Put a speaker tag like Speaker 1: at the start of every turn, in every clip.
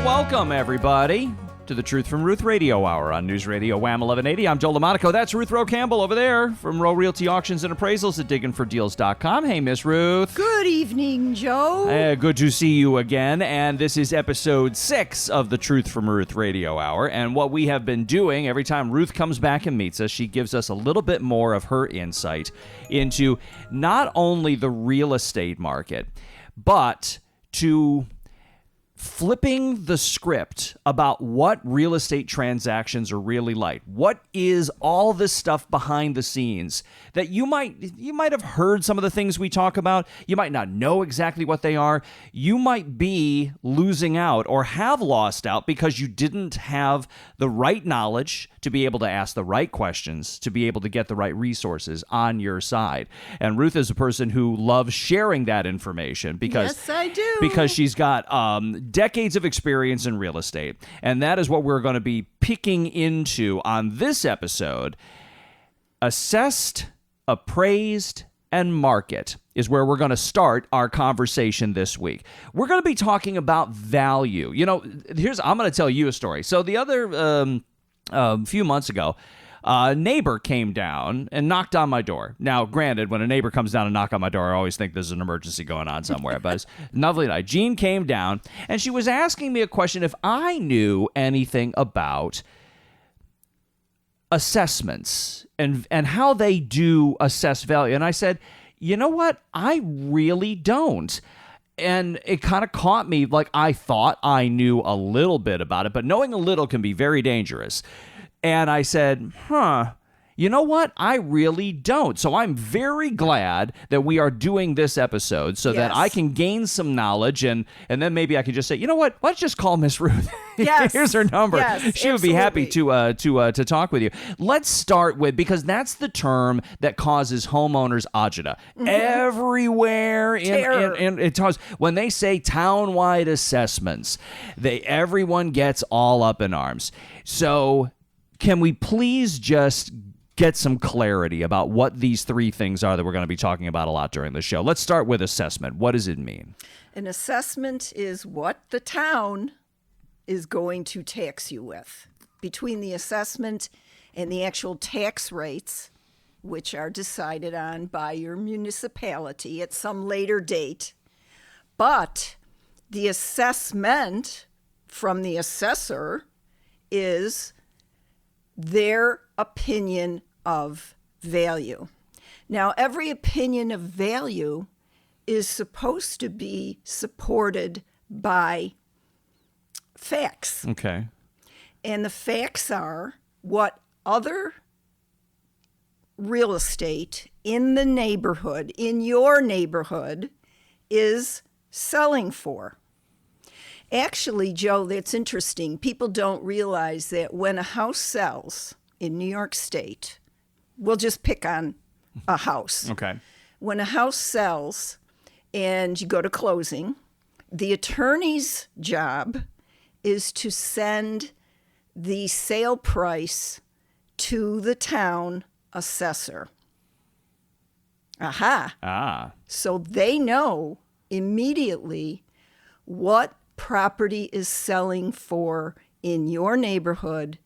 Speaker 1: Welcome, everybody, to the Truth from Ruth Radio Hour on NewsRadio WHAM 1180. I'm Joe LaMonaco. That's Ruth Rowe Campbell over there from Rowe Realty Auctions and Appraisals at diggingfordeals.com. Hey, Miss Ruth.
Speaker 2: Good evening, Joe.
Speaker 1: Good to see you again. And this is episode 6 of the Truth from Ruth Radio Hour. And what we have been doing, every time Ruth comes back and meets us, she gives us a little bit more of her insight into not only the real estate market, but to flipping the script about what real estate transactions are really like. What is all this stuff behind the scenes that you might have heard some of the things we talk about. You might not know exactly what they are. You might be losing out or have lost out because you didn't have the right knowledge to be able to ask the right questions, to be able to get the right resources on your side. And Ruth is a person who loves sharing that information because
Speaker 2: yes, I do.
Speaker 1: Because she's got decades of experience in real estate. And that is what we're going to be picking into on this episode. Assessed, appraised, and market is where we're going to start our conversation this week. We're going to be talking about value. You know, I'm going to tell you a story. So the other few months ago, a neighbor came down and knocked on my door. Now, granted, when a neighbor comes down and knock on my door, I always think there's an emergency going on somewhere. But it's lovely night. Jean came down, and she was asking me a question if I knew anything about assessments and how they do assess value. And I said, you know what? I really don't. And it kind of caught me like I thought I knew a little bit about it, but knowing a little can be very dangerous. And I said, you know what? I really don't. So I'm very glad that we are doing this episode so that I can gain some knowledge and then maybe I can just say, you know what? Let's just call Miss Ruth.
Speaker 2: Yes.
Speaker 1: Here's her number.
Speaker 2: Yes,
Speaker 1: she would be happy to talk with you. Let's start with, because that's the term that causes homeowners agita everywhere in it talks when they say town-wide assessments. Everyone gets all up in arms. So can we please just get some clarity about what these three things are that we're going to be talking about a lot during the show? Let's start with assessment. What does it mean?
Speaker 2: An assessment is what the town is going to tax you with. Between the assessment and the actual tax rates, which are decided on by your municipality at some later date. But the assessment from the assessor is their opinion of value. Now, every opinion of value is supposed to be supported by facts.
Speaker 1: Okay.
Speaker 2: And the facts are what other real estate in the neighborhood, in your neighborhood, is selling for. Actually, Joe, that's interesting. People don't realize that when a house sells in New York State, we'll just pick on a house.
Speaker 1: Okay.
Speaker 2: When a house sells and you go to closing, the attorney's job is to send the sale price to the town assessor. Aha. So they know immediately what property is selling for in your neighborhood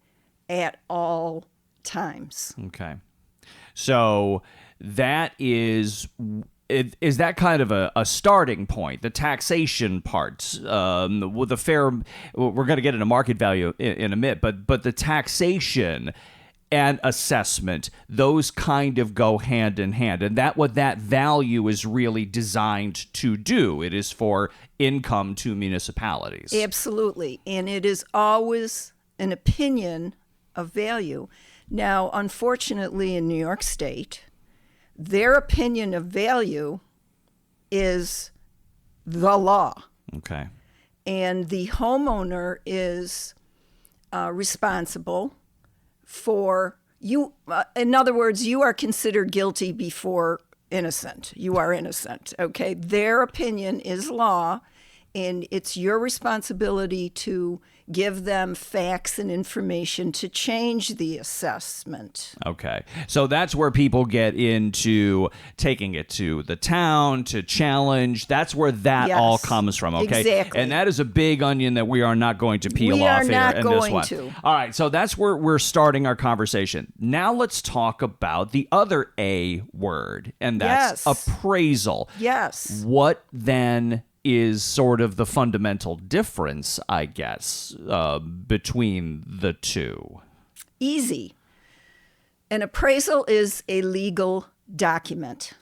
Speaker 2: at all times.
Speaker 1: Okay. So that is that kind of a starting point, the taxation part, with the fair, we're going to get into market value in a minute, but the taxation and assessment, those kind of go hand in hand. And what that value is really designed to do. It is for income to municipalities.
Speaker 2: Absolutely. And it is always an opinion of value. Now, unfortunately, in New York State, their opinion of value is the law.
Speaker 1: Okay.
Speaker 2: And the homeowner is responsible for you. In other words, you are considered guilty before innocent. You are innocent. Okay. Their opinion is law, and it's your responsibility to give them facts and information to change the assessment.
Speaker 1: Okay. So that's where people get into taking it to the town to challenge. That's where that all comes from. Okay.
Speaker 2: Exactly.
Speaker 1: And that is a big onion that we are not going to peel off here in this one.
Speaker 2: To.
Speaker 1: All right. So that's where we're starting our conversation. Now let's talk about the other A word, and that's appraisal.
Speaker 2: Yes.
Speaker 1: What then is sort of the fundamental difference, I guess, between the two?
Speaker 2: Easy. An appraisal is a legal document.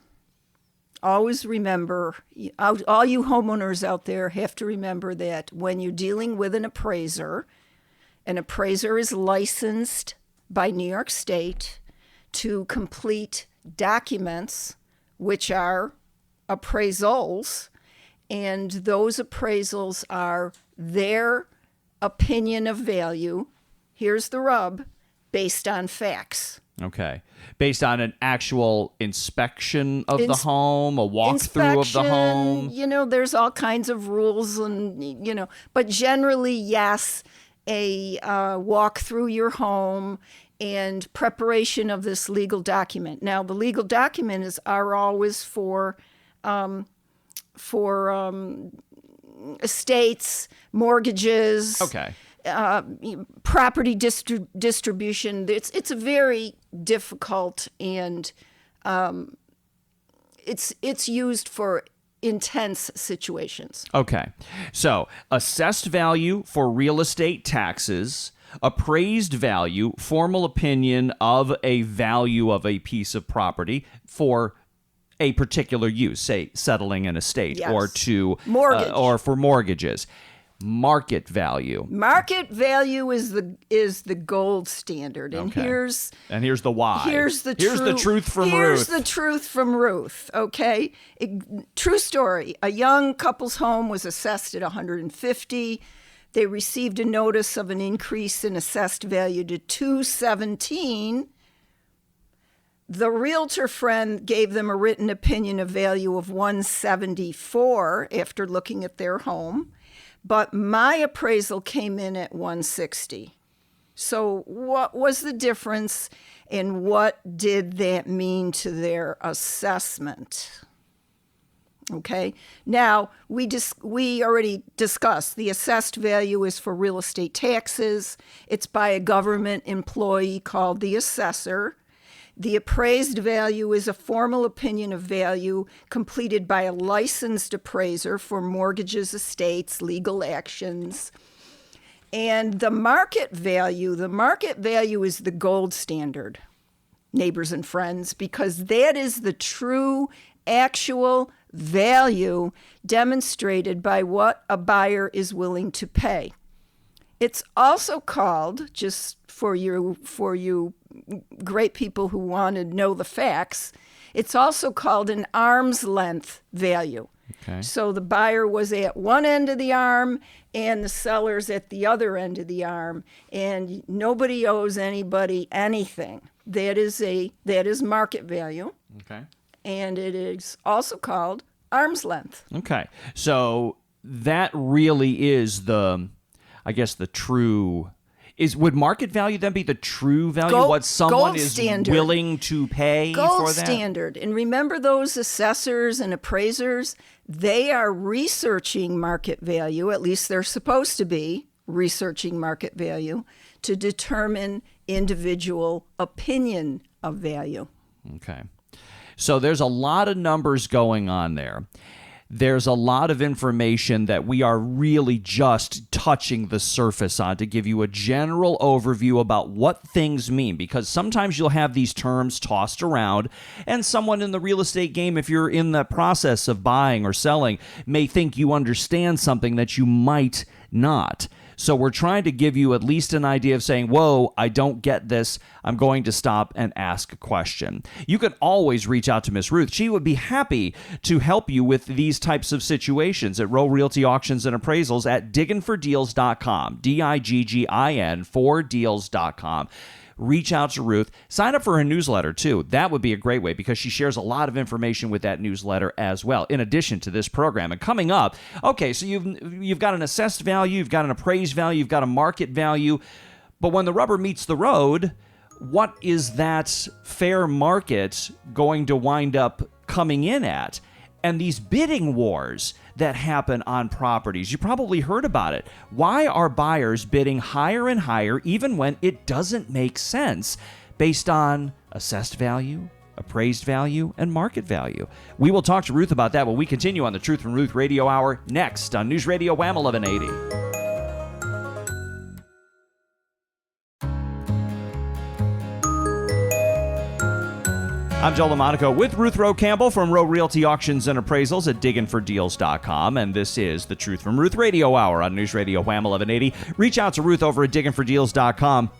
Speaker 2: Always remember, all you homeowners out there have to remember that when you're dealing with an appraiser is licensed by New York State to complete documents, which are appraisals, and those appraisals are their opinion of value. Here's the rub, based on facts.
Speaker 1: Okay. Based on an actual inspection of the home, a walkthrough of the home.
Speaker 2: You know, there's all kinds of rules and, you know, but generally, yes, a walk through your home and preparation of this legal document. Now, the legal documents are always for estates, mortgages, property distribution. It's a very difficult, and it's used for intense situations.
Speaker 1: Okay. So, assessed value for real estate taxes, appraised value, formal opinion of a value of a piece of property for a particular use, say settling an estate, or to
Speaker 2: mortgage,
Speaker 1: or for mortgages. Market value.
Speaker 2: Market value is the gold standard, and here's
Speaker 1: the why.
Speaker 2: Here's the
Speaker 1: truth from Ruth.
Speaker 2: Here's the truth from Ruth. Okay, true story. A young couple's home was assessed at $150. They received a notice of an increase in assessed value to $217. The realtor friend gave them a written opinion of value of $174 after looking at their home, but my appraisal came in at $160. So what was the difference, and what did that mean to their assessment? Okay. Now, we already discussed the assessed value is for real estate taxes. It's by a government employee called the assessor. The appraised value is a formal opinion of value completed by a licensed appraiser for mortgages, estates, legal actions. And the market value is the gold standard, neighbors and friends, because that is the true, actual value demonstrated by what a buyer is willing to pay. It's also called, just for you great people who want to know the facts, it's also called an arm's length value.
Speaker 1: Okay.
Speaker 2: So the buyer was at one end of the arm and the seller's at the other end of the arm, and nobody owes anybody anything. That is market value. Okay. And it is also called arm's length.
Speaker 1: Okay. So that really is the true. Would market value then be the true value? What someone is willing to pay for that?
Speaker 2: Gold standard. And remember, those assessors and appraisers, they are researching market value, at least they're supposed to be researching market value, to determine individual opinion of value.
Speaker 1: Okay. So there's a lot of numbers going on there. There's a lot of information that we are really just touching the surface on to give you a general overview about what things mean, because sometimes you'll have these terms tossed around, and someone in the real estate game, if you're in the process of buying or selling, may think you understand something that you might not. So we're trying to give you at least an idea of saying, whoa, I don't get this. I'm going to stop and ask a question. You can always reach out to Miss Ruth. She would be happy to help you with these types of situations at Rowe Realty Auctions and Appraisals at digginfordeals.com, DIGGIN, 4deals.com. reach out to Ruth. Sign up for her newsletter, too. That would be a great way because she shares a lot of information with that newsletter as well, in addition to this program. And coming up, okay, so you've got an assessed value, you've got an appraised value, you've got a market value. But when the rubber meets the road, what is that fair market going to wind up coming in at? And these bidding wars that happen on properties, you probably heard about it. Why are buyers bidding higher and higher even when it doesn't make sense based on assessed value, appraised value, and market value? We will talk to Ruth about that when we continue on the Truth from Ruth Radio Hour next on News Radio WHAM 1180. I'm Joe LaMonaco with Ruth Rowe Campbell from Rowe Realty Auctions and Appraisals at digginfordeals.com, and this is the Truth from Ruth Radio Hour on News Radio WHAM 1180. Reach out to Ruth over at digginfordeals.com,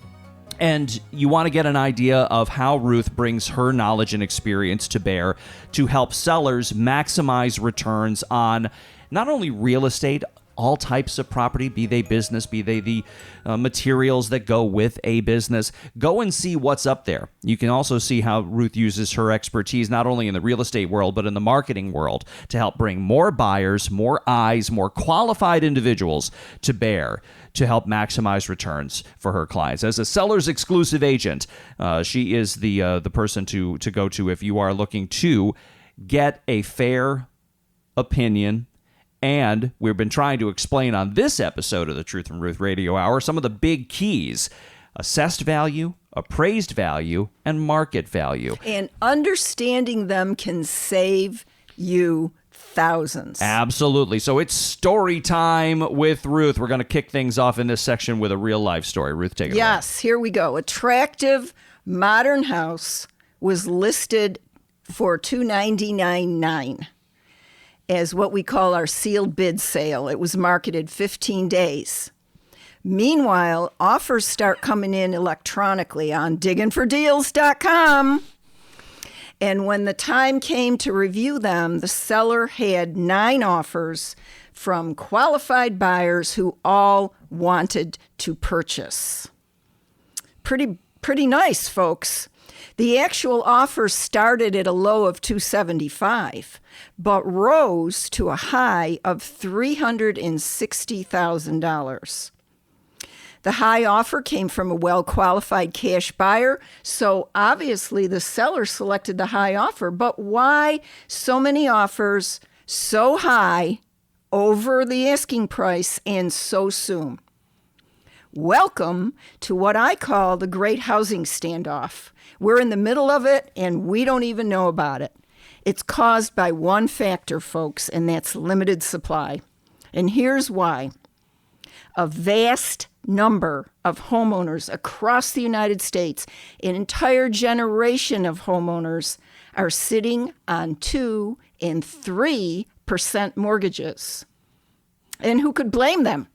Speaker 1: and you want to get an idea of how Ruth brings her knowledge and experience to bear to help sellers maximize returns on not only real estate, all types of property, be they business, be they the materials that go with a business. Go and see what's up there. You can also see how Ruth uses her expertise not only in the real estate world, but in the marketing world to help bring more buyers, more eyes, more qualified individuals to bear to help maximize returns for her clients. As a seller's exclusive agent, she is the person to go to if you are looking to get a fair opinion. And we've been trying to explain on this episode of the Truth from Ruth Radio Hour some of the big keys: assessed value, appraised value, and market value.
Speaker 2: And understanding them can save you thousands.
Speaker 1: Absolutely. So it's story time with Ruth. We're going to kick things off in this section with a real life story. Ruth, take it away.
Speaker 2: Yes, here we go. Attractive modern house was listed for $299,900. As what we call our sealed bid sale. It was marketed 15 days. Meanwhile, offers start coming in electronically on digginfordeals.com. And when the time came to review them, the seller had 9 offers from qualified buyers who all wanted to purchase. Pretty nice, folks. The actual offer started at a low of $275,000, but rose to a high of $360,000. The high offer came from a well-qualified cash buyer, so obviously the seller selected the high offer. But why so many offers so high over the asking price and so soon? Welcome to what I call the great housing standoff. We're in the middle of it, and we don't even know about it. It's caused by one factor, folks, and that's limited supply. And here's why. A vast number of homeowners across the United States, an entire generation of homeowners, are sitting on 2% and 3% mortgages. And who could blame them?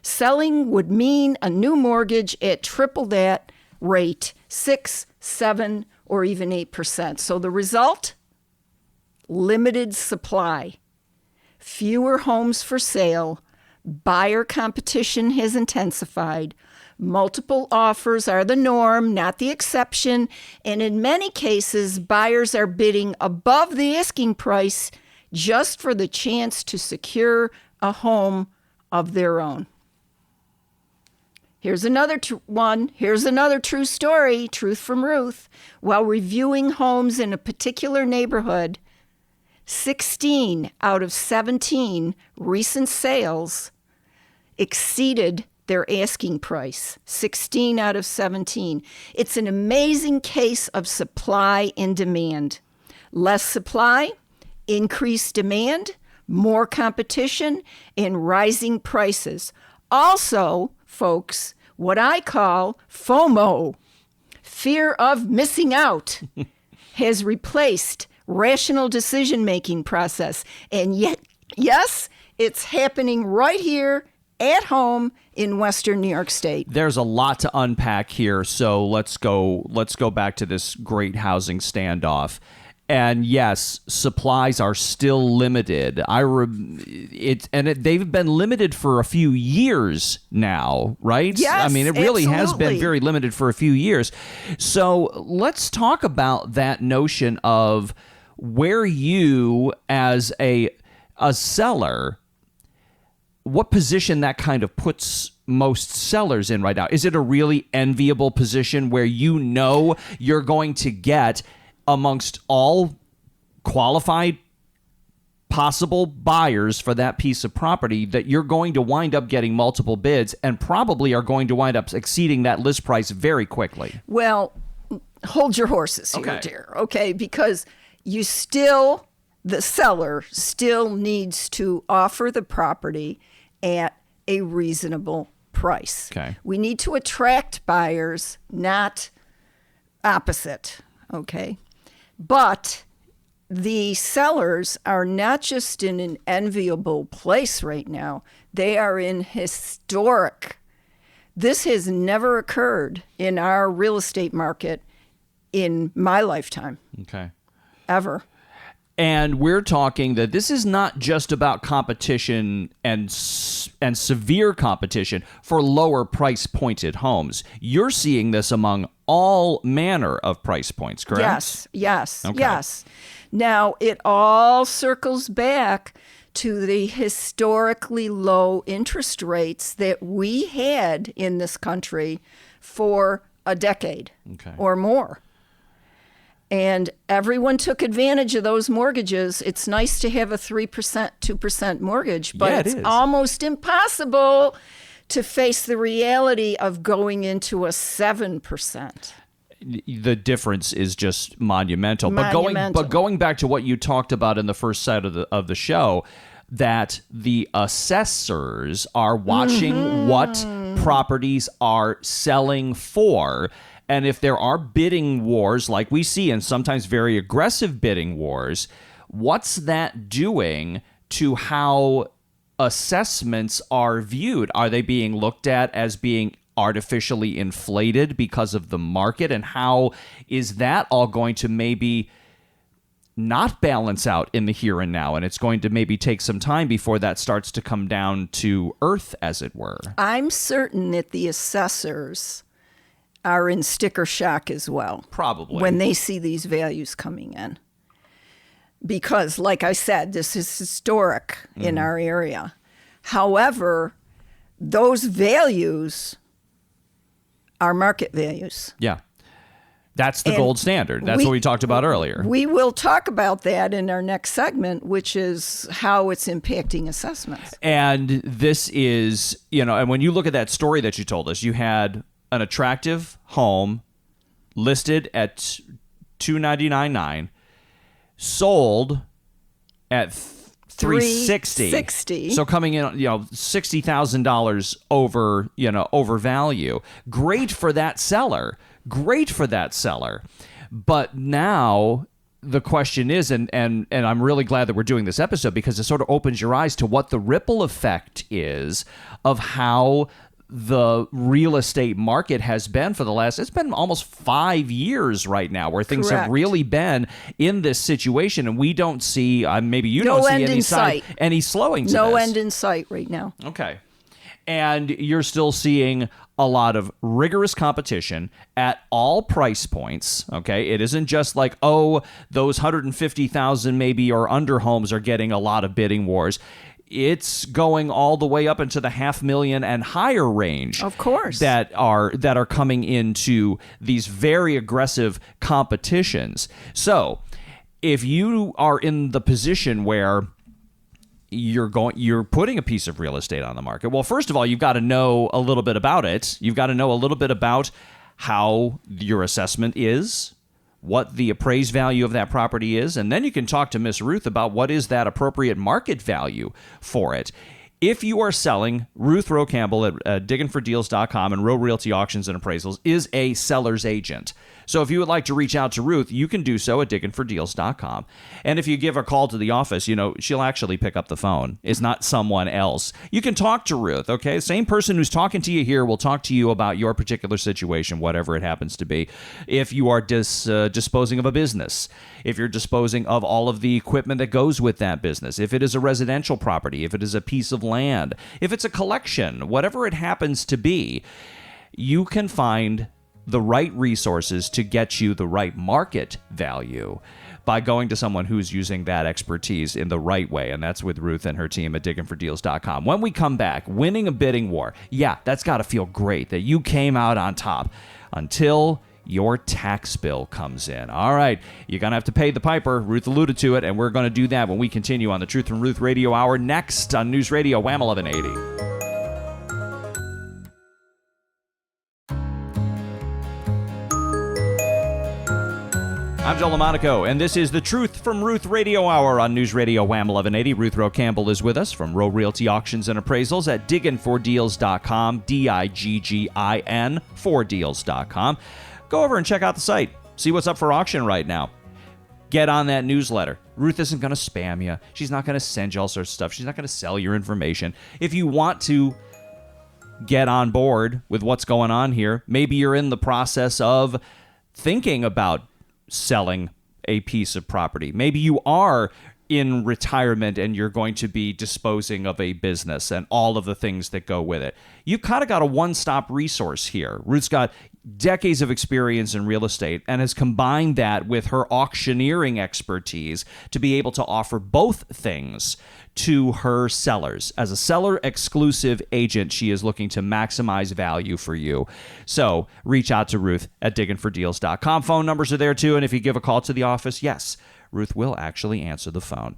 Speaker 2: Selling would mean a new mortgage at triple that rate, 6, 7, or even 8%. So the result? Limited supply. Fewer homes for sale. Buyer competition has intensified. Multiple offers are the norm, not the exception. And in many cases, buyers are bidding above the asking price just for the chance to secure a home of their own. Here's another one. Here's another true story, Truth from Ruth. While reviewing homes in a particular neighborhood, 16 out of 17 recent sales exceeded their asking price. 16 out of 17. It's an amazing case of supply and demand. Less supply, increased demand, more competition, and rising prices. Also, folks, what I call FOMO, fear of missing out, has replaced rational decision-making process. And yet, yes, it's happening right here at home in Western New York State.
Speaker 1: There's a lot to unpack here, so let's go back to this great housing standoff. And yes, supplies are still limited. They've been limited for a few years now, right?
Speaker 2: Yes,
Speaker 1: I mean, it really has been
Speaker 2: absolutely.
Speaker 1: very limited for a few years. So let's talk about that notion of where you, as a seller, what position that kind of puts most sellers in right now. Is it a really enviable position where you know you're going to get, amongst all qualified possible buyers for that piece of property, that you're going to wind up getting multiple bids and probably are going to wind up exceeding that list price very quickly?
Speaker 2: Well, hold your horses here,
Speaker 1: Okay.
Speaker 2: dear. Okay, because the seller still needs to offer the property at a reasonable price.
Speaker 1: Okay.
Speaker 2: We need to attract buyers, not opposite. Okay. But the sellers are not just in an enviable place right now, they are in historic. This has never occurred in our real estate market in my lifetime,
Speaker 1: Okay.
Speaker 2: ever.
Speaker 1: And we're talking that this is not just about competition and severe competition for lower price pointed homes. You're seeing this among all manner of price points, correct?
Speaker 2: Yes.
Speaker 1: Okay.
Speaker 2: Yes. Now, it all circles back to the historically low interest rates that we had in this country for a decade
Speaker 1: Okay.
Speaker 2: or more. And everyone took advantage of those mortgages. It's nice to have a 3%, 2% mortgage, but
Speaker 1: Yeah, it
Speaker 2: it's
Speaker 1: is.
Speaker 2: almost impossible to face the reality of going into a 7%.
Speaker 1: The difference is just monumental.
Speaker 2: Monumental.
Speaker 1: But going back to what you talked about in the first side of the show, that the assessors are watching what properties are selling for. And if there are bidding wars like we see, and sometimes very aggressive bidding wars, what's that doing to how assessments are viewed? Are they being looked at as being artificially inflated because of the market? And how is that all going to maybe not balance out in the here and now? And it's going to maybe take some time before that starts to come down to earth, as it were.
Speaker 2: I'm certain that the assessors are in sticker shock as well.
Speaker 1: Probably.
Speaker 2: When they see these values coming in. Because, like I said, this is historic in our area. However, those values are market values.
Speaker 1: Yeah. That's the
Speaker 2: And
Speaker 1: gold standard. That's what we talked about earlier.
Speaker 2: We will talk about that in our next segment, which is how it's impacting assessments.
Speaker 1: And this is, and when you look at that story that you told us, you had an attractive home listed at $299,900, sold at $360,000. So coming in, $60,000 over value. Great for that seller. But now the question is, and I'm really glad that we're doing this episode, because it sort of opens your eyes to what the ripple effect is of how the real estate market has been for it's been almost 5 years right now where things have
Speaker 2: Correct.
Speaker 1: really been in this situation, and we don't see, maybe you
Speaker 2: No
Speaker 1: don't see
Speaker 2: end
Speaker 1: any
Speaker 2: in
Speaker 1: sign,
Speaker 2: sight.
Speaker 1: any slowing to
Speaker 2: No
Speaker 1: this.
Speaker 2: end in sight right now.
Speaker 1: Okay. And you're still seeing a lot of rigorous competition at all price points, okay? It isn't just like, those 150,000 maybe or under homes are getting a lot of bidding wars. It's going all the way up into the $500,000 and higher range.
Speaker 2: Of course.
Speaker 1: That are coming into these very aggressive competitions. So, if you are in the position where you're putting a piece of real estate on the market, well, first of all, you've got to know a little bit about it. You've got to know a little bit about how your assessment is, what the appraised value of that property is, and then you can talk to Miss Ruth about what is that appropriate market value for it. If you are selling, Ruth Rowe Campbell at digginfordeals.com and Rowe Realty Auctions and Appraisals is a seller's agent. So if you would like to reach out to Ruth, you can do so at digginfordeals.com. And if you give a call to the office, she'll actually pick up the phone. It's not someone else. You can talk to Ruth, okay? Same person who's talking to you here will talk to you about your particular situation, whatever it happens to be. If you are disposing of a business, if you're disposing of all of the equipment that goes with that business, if it is a residential property, if it is a piece of land, if it's a collection, whatever it happens to be, you can find the right resources to get you the right market value by going to someone who's using that expertise in the right way. And that's with Ruth and her team at digginfordeals.com. When we come back, winning a bidding war. Yeah, that's got to feel great that you came out on top until your tax bill comes in. All right, you're going to have to pay the piper. Ruth alluded to it, and we're going to do that when we continue on the Truth from Ruth Radio Hour next on News Radio WHAM 1180. I'm Joe LaMonaco, and this is the Truth from Ruth Radio Hour on News Radio WHAM 1180. Ruth Rowe Campbell is with us from Rowe Realty Auctions and Appraisals at digginfordeals.com, DIGGIN, fordeals.com. Go over and check out the site. See what's up for auction right now. Get on that newsletter. Ruth isn't going to spam you. She's not going to send you all sorts of stuff. She's not going to sell your information. If you want to get on board with what's going on here, maybe you're in the process of thinking about selling a piece of property. Maybe you are in retirement and you're going to be disposing of a business and all of the things that go with it. You've kind of got a one-stop resource here. Ruth's got decades of experience in real estate and has combined that with her auctioneering expertise to be able to offer both things to her sellers. As a seller exclusive agent, she is looking to maximize value for you. So reach out to Ruth at digginfordeals.com. Phone numbers are there too. And if you give a call to the office, yes, Ruth will actually answer the phone.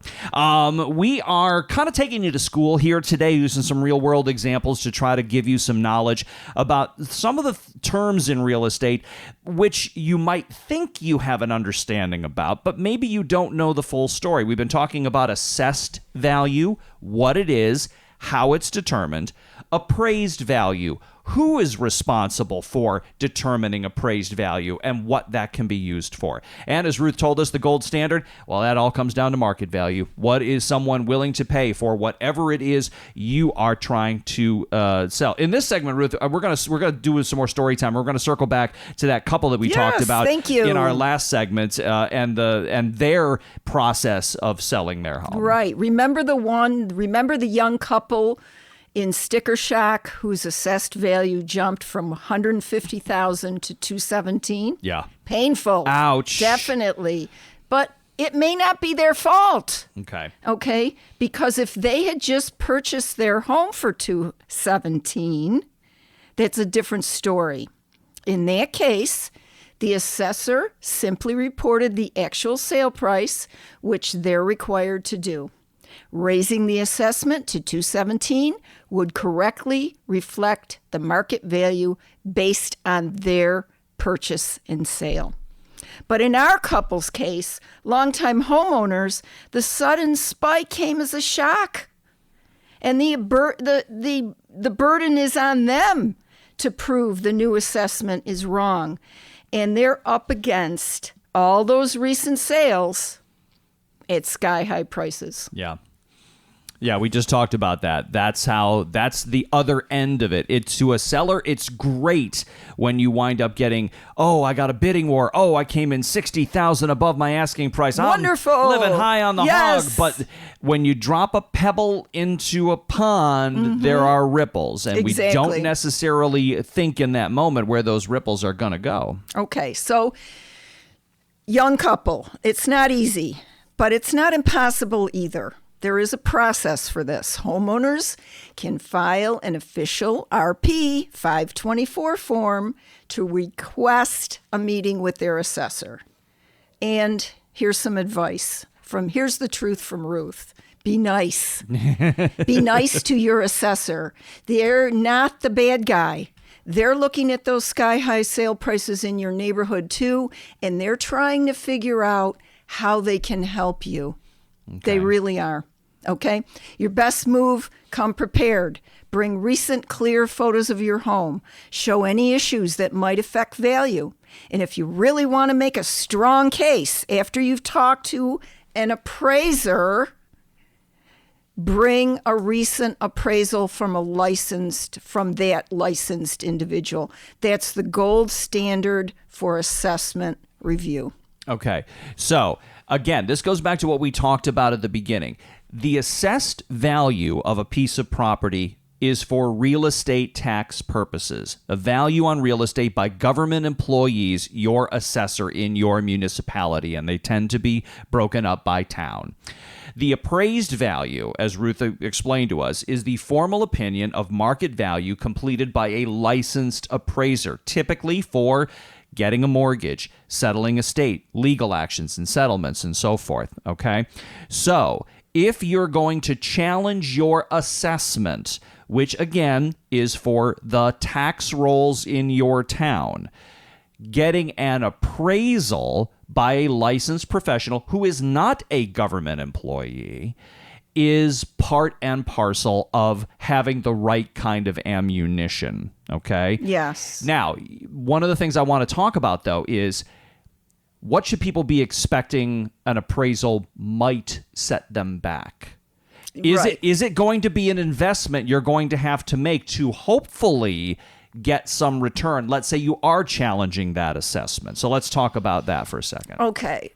Speaker 1: We are kind of taking you to school here today, using some real-world examples to try to give you some knowledge about some of the terms in real estate which you might think you have an understanding about, but maybe you don't know the full story. We've been talking about assessed value, what it is, how it's determined, appraised value, who is responsible for determining appraised value and what that can be used for. And as Ruth told us, the gold standard, well, that all comes down to market value. What is someone willing to pay for whatever it is you are trying to sell? In this segment, Ruth, we're gonna do some more story time. We're gonna circle back to that couple that we talked about in our last segment and their process of selling their home.
Speaker 2: Right. Remember the young couple in Sticker Shock whose assessed value jumped from $150,000 to $217,000?
Speaker 1: Yeah.
Speaker 2: Painful.
Speaker 1: Ouch.
Speaker 2: Definitely. But it may not be their fault.
Speaker 1: Okay.
Speaker 2: Because if they had just purchased their home for $217,000, that's a different story. In that case, the assessor simply reported the actual sale price, which they're required to do. Raising the assessment to $217,000 would correctly reflect the market value based on their purchase and sale. But in our couple's case, longtime homeowners, the sudden spike came as a shock. And the burden is on them to prove the new assessment is wrong. And they're up against all those recent sales at sky-high prices.
Speaker 1: Yeah, we just talked about that. That's the other end of it. It's to a seller, it's great when you wind up getting, I got a bidding war. I came in $60,000 above my asking price.
Speaker 2: Wonderful.
Speaker 1: I'm living high on the hog.
Speaker 2: Yes.
Speaker 1: But when you drop a pebble into a pond, there are ripples. And we don't necessarily think in that moment where those ripples are going to go.
Speaker 2: Okay, so young couple, it's not easy, but it's not impossible either. There is a process for this. Homeowners can file an official RP 524 form to request a meeting with their assessor. And here's some advice here's the truth from Ruth. Be nice. Be nice to your assessor. They're not the bad guy. They're looking at those sky-high sale prices in your neighborhood too, and they're trying to figure out how they can help you.
Speaker 1: Okay.
Speaker 2: They really are. Okay? Your best move, come prepared. Bring recent, clear photos of your home. Show any issues that might affect value. And if you really want to make a strong case after you've talked to an appraiser, bring a recent appraisal from that licensed individual. That's the gold standard for assessment review.
Speaker 1: Okay. So, again, this goes back to what we talked about at the beginning. The assessed value of a piece of property is for real estate tax purposes. A value on real estate by government employees, your assessor in your municipality, and they tend to be broken up by town. The appraised value, as Ruth explained to us, is the formal opinion of market value completed by a licensed appraiser, typically for getting a mortgage, settling estate, legal actions and settlements, and so forth. Okay? So, if you're going to challenge your assessment, which again is for the tax rolls in your town, getting an appraisal by a licensed professional who is not a government employee is part and parcel of having the right kind of ammunition, okay?
Speaker 2: Yes.
Speaker 1: Now, one of the things I want to talk about, though, is what should people be expecting an appraisal might set them back? Is it going to be an investment you're going to have to make to hopefully get some return? Let's say you are challenging that assessment. So let's talk about that for a second.
Speaker 2: Okay.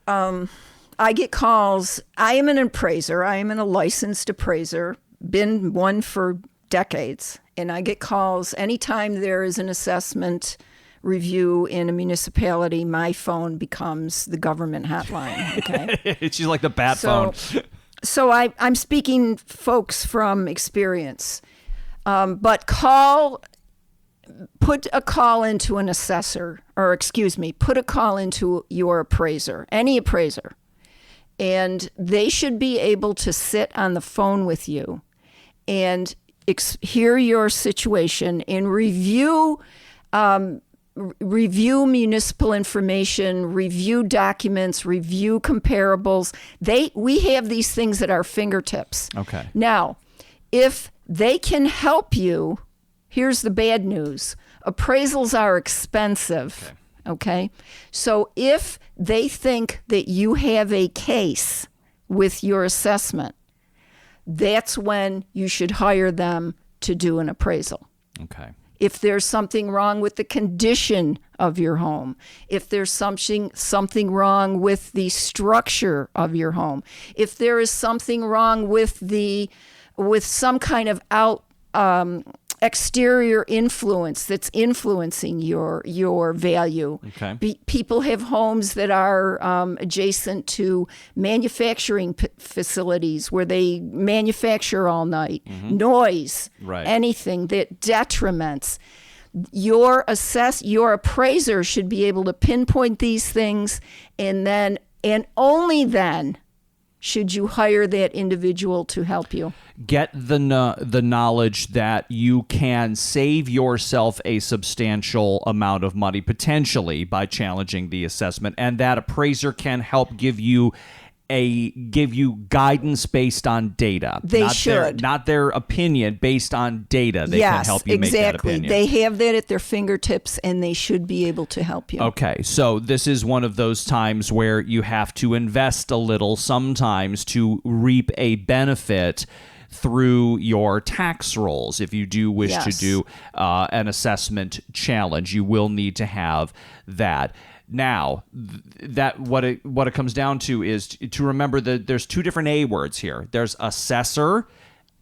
Speaker 2: I get calls. I am an appraiser. I am a licensed appraiser, been one for decades. And I get calls anytime there is an assessment review in a municipality. My phone becomes the government hotline. Okay.
Speaker 1: She's like the bat phone.
Speaker 2: So I'm speaking, folks, from experience. But put a call into an assessor, or put a call into your appraiser, any appraiser. And they should be able to sit on the phone with you and hear your situation and review municipal information, review documents, review comparables. We have these things at our fingertips.
Speaker 1: Okay.
Speaker 2: Now, if they can help you, here's the bad news. Appraisals are expensive. Okay? So if they think that you have a case with your assessment, that's when you should hire them to do an appraisal.
Speaker 1: Okay.
Speaker 2: If there's something wrong with the condition of your home, if there's something wrong with the structure of your home, if there is something wrong with some kind of exterior influence that's influencing your value.
Speaker 1: Okay.
Speaker 2: People have homes that are adjacent to manufacturing facilities where they manufacture all night. Mm-hmm. Noise,
Speaker 1: right.
Speaker 2: Anything that detriments. Your appraiser should be able to pinpoint these things, and only then should you hire that individual to help you.
Speaker 1: Get the knowledge that you can save yourself a substantial amount of money potentially by challenging the assessment, and that appraiser can help give you guidance based on data.
Speaker 2: They should.
Speaker 1: Not their opinion, based on data. They can help you make that opinion.
Speaker 2: They have that at their fingertips, and they should be able to help you.
Speaker 1: Okay, so this is one of those times where you have to invest a little sometimes to reap a benefit through your tax rolls. If you do wish to do an assessment challenge, you will need to have that. Now, what it comes down to is to remember that there's two different A words here. There's assessor,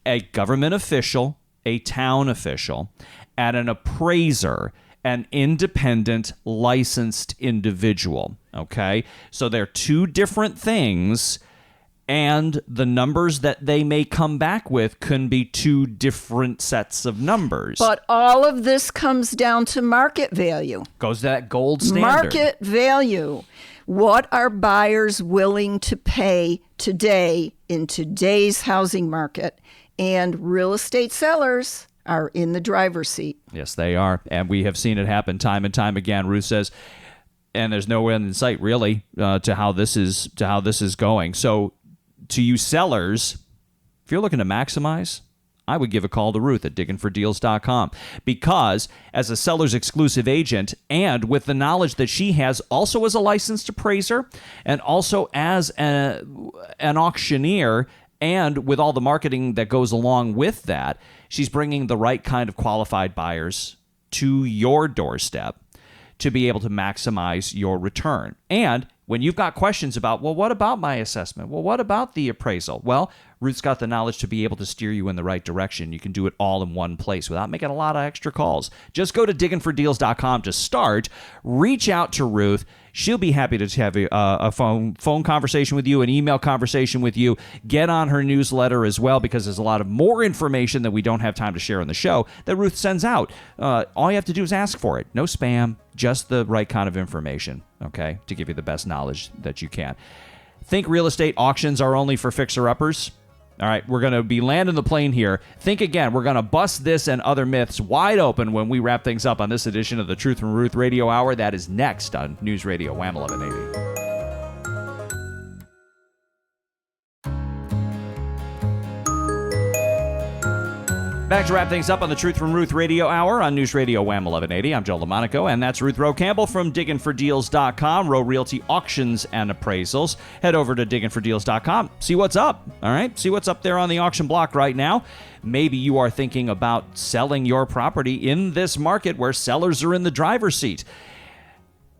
Speaker 1: a government official, a town official, and an appraiser, an independent licensed individual. Okay? So they're two different things, and the numbers that they may come back with can be two different sets of numbers.
Speaker 2: But all of this comes down to market value.
Speaker 1: Goes to that gold standard.
Speaker 2: Market value. What are buyers willing to pay today in today's housing market? And real estate sellers are in the driver's seat.
Speaker 1: Yes, they are. And we have seen it happen time and time again. Ruth says, and there's no end in sight really to how this is going. So to you sellers, if you're looking to maximize, I would give a call to Ruth at digginfordeals.com, because as a seller's exclusive agent, and with the knowledge that she has also as a licensed appraiser and also as an auctioneer, and with all the marketing that goes along with that, she's bringing the right kind of qualified buyers to your doorstep to be able to maximize your return. And when you've got questions about, well, what about my assessment? Well, what about the appraisal? Well, Ruth's got the knowledge to be able to steer you in the right direction. You can do it all in one place without making a lot of extra calls. Just go to digginfordeals.com to start. Reach out to Ruth. She'll be happy to have a phone conversation with you, an email conversation with you. Get on her newsletter as well, because there's a lot of more information that we don't have time to share on the show that Ruth sends out. All you have to do is ask for it. No spam, just the right kind of information, okay, to give you the best knowledge that you can. Think real estate auctions are only for fixer-uppers? All right, we're going to be landing the plane here. Think again. We're going to bust this and other myths wide open when we wrap things up on this edition of the Truth from Ruth Radio Hour. That is next on News Radio WHAM 1180. Back to wrap things up on the Truth from Ruth Radio Hour on News Radio WHAM 1180. I'm Joe LaMonaco, and that's Ruth Rowe Campbell from digginfordeals.com, Rowe Realty Auctions and Appraisals. Head over to digginfordeals.com. See what's up, all right? See what's up there on the auction block right now. Maybe you are thinking about selling your property in this market where sellers are in the driver's seat.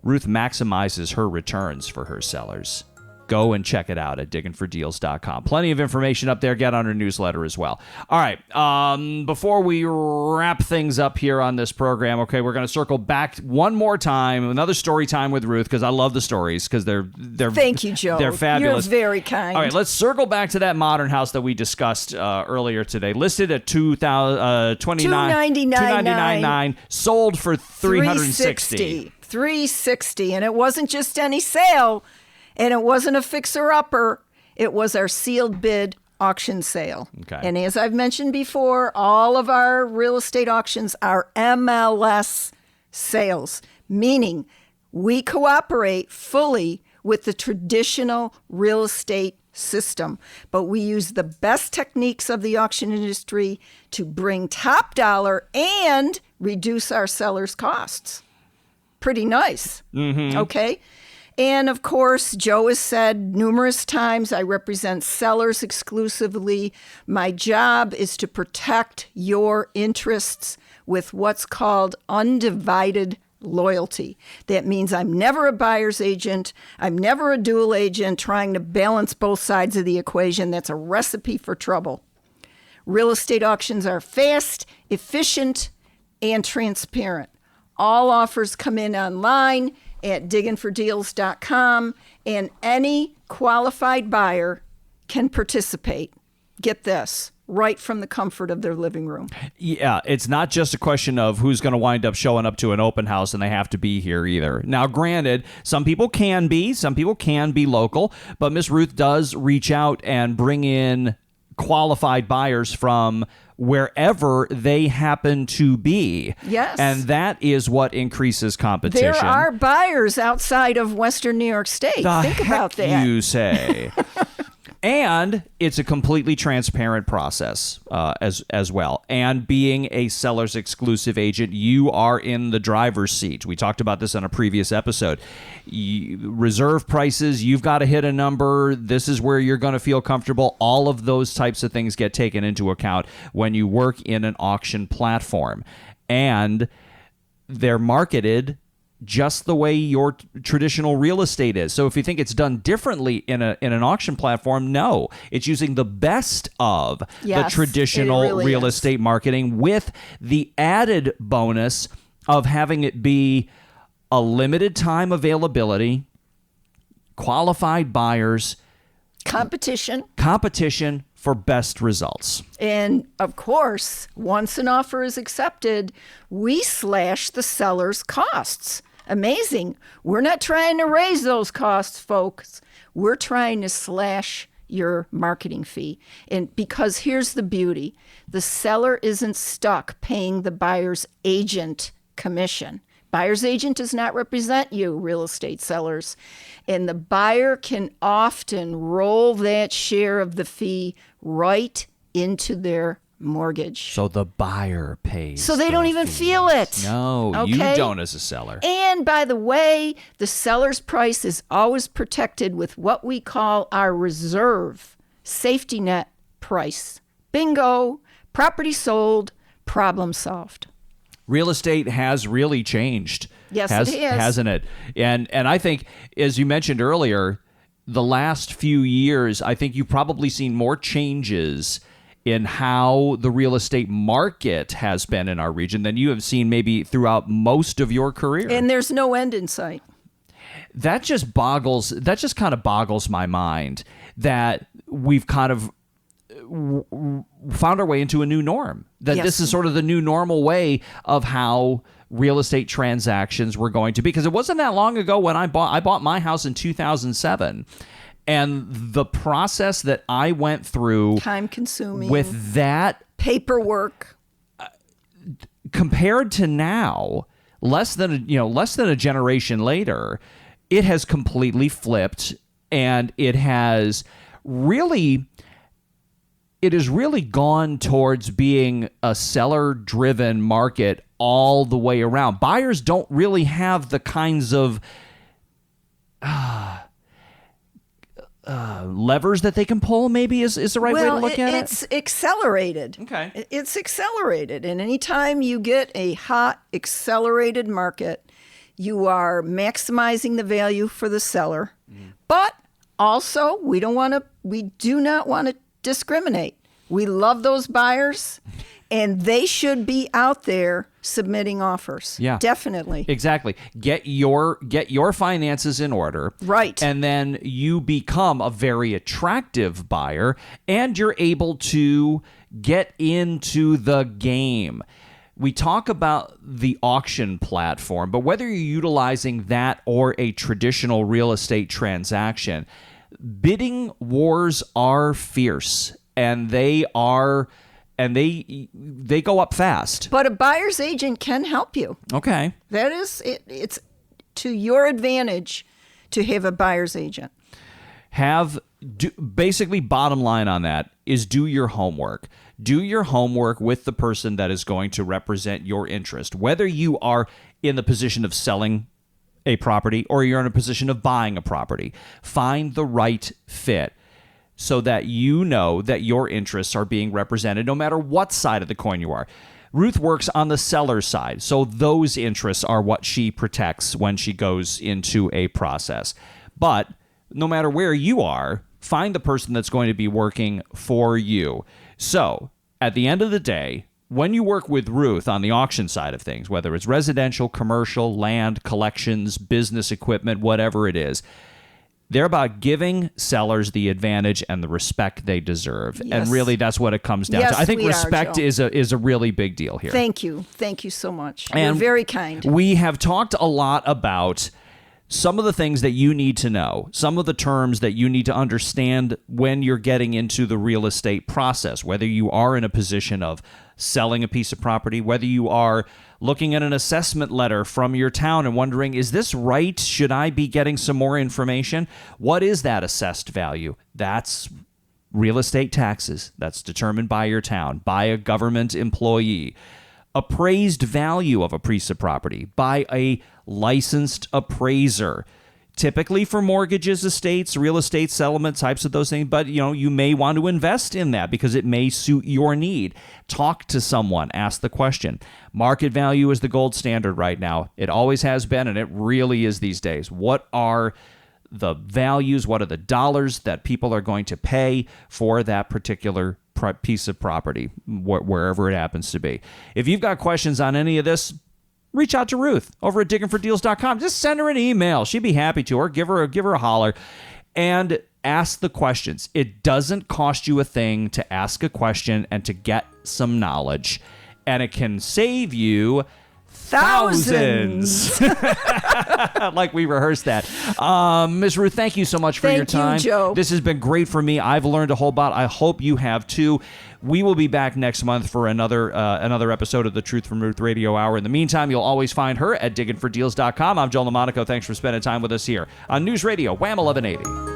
Speaker 1: Ruth maximizes her returns for her sellers. Go and check it out at digginfordeals.com. Plenty of information up there. Get on our newsletter as well. All right. Before we wrap things up here on this program, okay, we're going to circle back one more time, another story time with Ruth, because I love the stories, because they're
Speaker 2: Thank you, Joe.
Speaker 1: They're fabulous.
Speaker 2: You're very kind.
Speaker 1: All right, let's circle back to that modern house that we discussed earlier today. Listed at $299.9, sold for $360.
Speaker 2: $360, and it wasn't just any sale. And it wasn't a fixer-upper. It was our sealed bid auction sale.
Speaker 1: Okay.
Speaker 2: And as I've mentioned before, all of our real estate auctions are MLS sales, meaning we cooperate fully with the traditional real estate system, but we use the best techniques of the auction industry to bring top dollar and reduce our sellers' costs. Pretty nice. Mm-hmm. Okay? And of course, Joe has said numerous times, I represent sellers exclusively. My job is to protect your interests with what's called undivided loyalty. That means I'm never a buyer's agent. I'm never a dual agent trying to balance both sides of the equation. That's a recipe for trouble. Real estate auctions are fast, efficient, and transparent. All offers come in online at digginfordeals.com, and any qualified buyer can participate. Get this, right from the comfort of their living room.
Speaker 1: Yeah, it's not just a question of who's going to wind up showing up to an open house and they have to be here either. Now, granted, some people can be local, but Miss Ruth does reach out and bring in qualified buyers from wherever they happen to be.
Speaker 2: Yes.
Speaker 1: And that is what increases competition.
Speaker 2: There are buyers outside of Western New York State. Think about that.
Speaker 1: You say. And it's a completely transparent process as well. And being a seller's exclusive agent, you are in the driver's seat. We talked about this on a previous episode. Reserve prices, you've got to hit a number. This is where you're going to feel comfortable. All of those types of things get taken into account when you work in an auction platform. And they're marketed just the way your traditional real estate is. So if you think it's done differently in an auction platform, no. It's using the best of the traditional real estate marketing with the added bonus of having it be a limited time availability, qualified buyers, competition for best results.
Speaker 2: And of course, once an offer is accepted, we slash the seller's costs. Amazing. We're not trying to raise those costs, folks. We're trying to slash your marketing fee. And because here's the beauty, the seller isn't stuck paying the buyer's agent commission. Buyer's agent does not represent you, real estate sellers. And the buyer can often roll that share of the fee right into their mortgage.
Speaker 1: So the buyer pays.
Speaker 2: So they don't even feel it.
Speaker 1: No,
Speaker 2: Okay?
Speaker 1: you don't as a seller.
Speaker 2: And by the way, the seller's price is always protected with what we call our reserve safety net price. Bingo, property sold, problem solved.
Speaker 1: Real estate has really changed.
Speaker 2: Yes, it has.
Speaker 1: Hasn't it? And I think, as you mentioned earlier, the last few years, I think you've probably seen more changes in how the real estate market has been in our region than you have seen maybe throughout most of your career.
Speaker 2: And there's no end in sight.
Speaker 1: That just kind of boggles my mind that we've kind of found our way into a new norm. That this is sort of the new normal way of how real estate transactions were going to be. Because it wasn't that long ago when I bought my house in 2007. And the process that I went through,
Speaker 2: time consuming
Speaker 1: with that
Speaker 2: paperwork,
Speaker 1: compared to now, less than a generation later, it has completely flipped, and it has really gone towards being a seller-driven market all the way around. Buyers don't really have the kinds of levers that they can pull, maybe is the right way to look at it?
Speaker 2: It's accelerated.
Speaker 1: Okay.
Speaker 2: It's accelerated. And anytime you get a hot, accelerated market, you are maximizing the value for the seller. But also, we do not want to discriminate. We love those buyers, and they should be out there submitting offers.
Speaker 1: Yeah.
Speaker 2: Definitely.
Speaker 1: Exactly. Get your finances in order.
Speaker 2: Right.
Speaker 1: And then you become a very attractive buyer, and you're able to get into the game. We talk about the auction platform, but whether you're utilizing that or a traditional real estate transaction, bidding wars are fierce, and they go up fast.
Speaker 2: But a buyer's agent can help you.
Speaker 1: Okay.
Speaker 2: That is, it's to your advantage to have a buyer's agent.
Speaker 1: Basically, bottom line on that is do your homework. Do your homework with the person that is going to represent your interest. Whether you are in the position of selling a property or you're in a position of buying a property, find the right fit so that you know that your interests are being represented no matter what side of the coin you are. Ruth works on the seller's side, so those interests are what she protects when she goes into a process. But no matter where you are, find the person that's going to be working for you. So, at the end of the day, when you work with Ruth on the auction side of things, whether it's residential, commercial, land, collections, business equipment, whatever it is, they're about giving sellers the advantage and the respect they deserve.
Speaker 2: Yes.
Speaker 1: And really, that's what it comes down to. I think respect is a really big deal here.
Speaker 2: Thank you. Thank you so much.
Speaker 1: And
Speaker 2: you're very kind.
Speaker 1: We have talked a lot about some of the things that you need to know, some of the terms that you need to understand when you're getting into the real estate process, whether you are in a position of selling a piece of property, whether you are looking at an assessment letter from your town and wondering, is this right? Should I be getting some more information? What is that assessed value? That's real estate taxes. That's determined by your town, by a government employee. Appraised value of a piece of property by a licensed appraiser, typically for mortgages, estates, real estate settlement types of those things. But you may want to invest in that because it may suit your need. Talk to someone, ask the question. Market value is the gold standard right now. It always has been, and it really is these days. What are the values? What are the dollars that people are going to pay for that particular piece of property, wherever it happens to be? If you've got questions on any of this, reach out to Ruth over at diggingfordeals.com. Just send her an email. She'd be happy to, or give her a holler and ask the questions. It doesn't cost you a thing to ask a question and to get some knowledge, and it can save you thousands. Like we rehearsed that. Ms. Ruth, thank you so much for your time.
Speaker 2: Thank you, Joe.
Speaker 1: This has been great for me. I've learned a whole lot. I hope you have too. We will be back next month for another episode of the Truth from Ruth Radio Hour. In the meantime, you'll always find her at diggingfordeals.com. I'm Joe LaMonaco. Thanks for spending time with us here on News Radio WHAM 1180.